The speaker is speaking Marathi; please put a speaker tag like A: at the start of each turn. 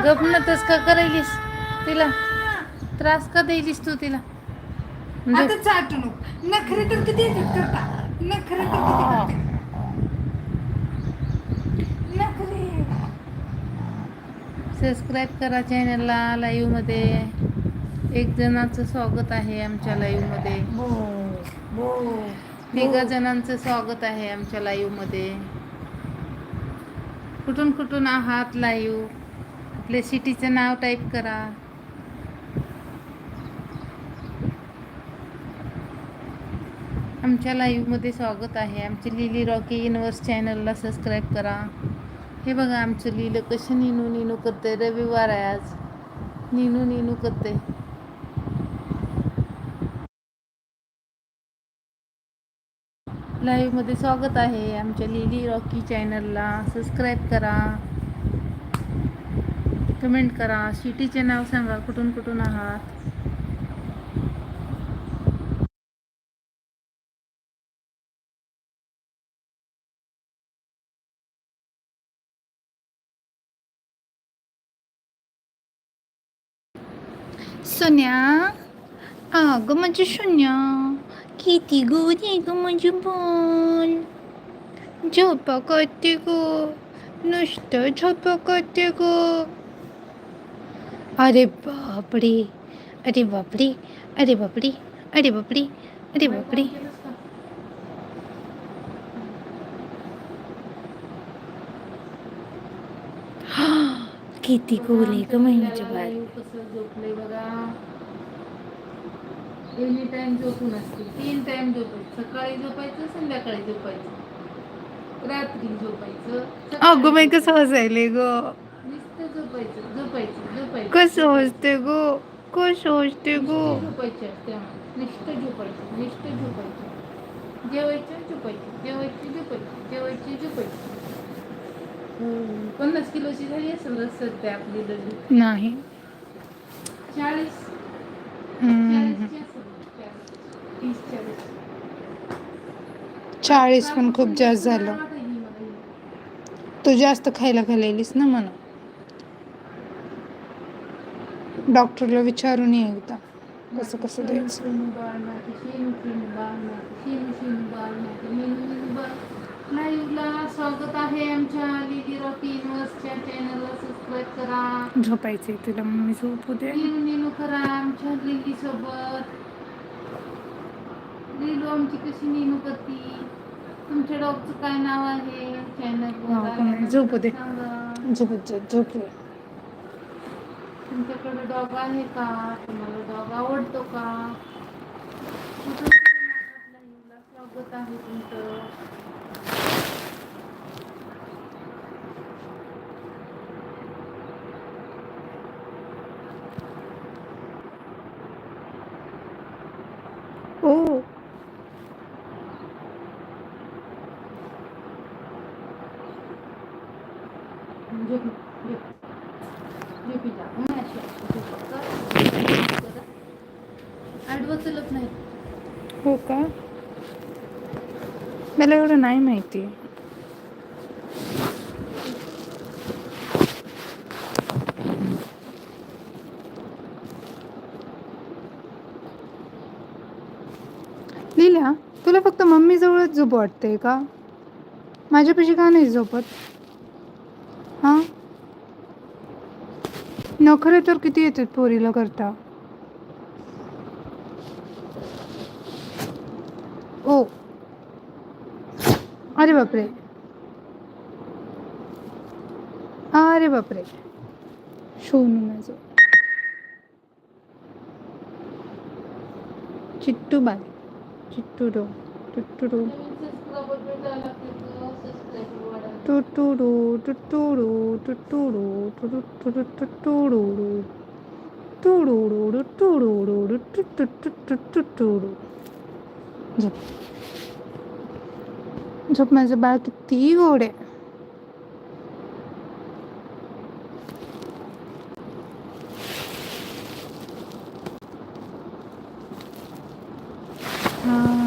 A: गपनतच का करायलीस तिला? त्रास का द्यायलीस तू तिला?
B: आता चाटू नको. नखरे तर किती येतात करता. नखरे तर किती करते. नखरे.
A: सबस्क्राईब करा चॅनलला. लाईव्हमध्ये एक जणांचं स्वागत आहे आमच्या लाईव्हमध्ये.
B: बो बो बो.
A: 3 जणांचं स्वागत आहे आमच्या लाईव्हमध्ये. कुठून कुठून आहात लाईव्ह? आपल्या सिटीचं नाव टाईप करा. आमच्या लाईव्हमध्ये स्वागत आहे. आमचे लिली रॉकी युनिवर्स चॅनलला सबस्क्राईब करा. हे बघा आमचं लिहिलं कसं निनू निनू करते. रविवार आहे आज. निनू निनू करते. लाईव्हमध्ये स्वागत आहे आमच्या लिली रॉकी चॅनलला. सबस्क्राईब करा, कमेंट करा, सिटीचे नाव सांगा, कुठून कुठून आहात. सोन्या, अगं माझी सोन्या, किती गोरी ग माझी बोल. झोपा करते ग, नुसतं झोपा करते ग. अरे बापरे, अरे बापरे, अरे बापरे, अरे बापरे, अरे बापरे. किती गोरी ग महिन्याच्या बाहेर. कसं झोपले बघा. एनी टाइम झोपून असते. 3 टाइम झोपायचं. सकाळी झोपायचं, संध्याकाळी झोपायचं, रात्री झोपायचं. अगं बाई कसं हसायले ग.
B: नुसतं झोपायचं झोपायचं झोपायचं.
A: कसं हसते ग, कसं हसते ग.
B: झोपायचे असते आम्हाला. नुसतं झोपायचं, नुसतं झोपायचं. जेवायचं झोपायचं, जेवायचं झोपायचं, जेवायचं झोपायचं. 50 किलोची झाली असेल सध्या आपली लग्न. नाही 40. 40 पण खूप जास्त झालं. तू जास्त खायला घालायलीस ना म्हणून. डॉक्टरला विचारून ये एकदा कसं कसं द्यायचं. लाईव्हला स्वागत आहे आमच्या लिली रॉकी युनिवर्सच्या चॅनलला. सबस्क्राईब करा. झोपायचंय तुला, मम्मी झोपू दे. निनू करा आमच्या लिली सोबत. लिलू आमची कशी निनू करती. तुमच्या डॉगचं काय नाव आहे चॅनल? झोपू दे, झोपत झोपले. तुमच्याकडे डॉग आहे का? तुम्हाला डॉग आवडतो का? स्वागत आहे तुमचं. ओ आडवं चलत नाही. हो का? मला एवढं नाही माहिती. लिहिल्या, तुला फक्त मम्मी जवळच झोप वाटते का? माझ्यापाशी का नाही झोपत? हां, नखरे तर किती येतात पोरीला करता. ओ अरे बापरे, अरे बापरे. सोनू माझं चिट्टू बाय, चिट्टू डो, टुट्टू डो, टुट्टू डो, टुट्टू डो, टुट्टू डो, टुट्टू डो, टुडू टुडू टुट्टू. झोप, झोप माझं बाळ किती गोड आहे. हा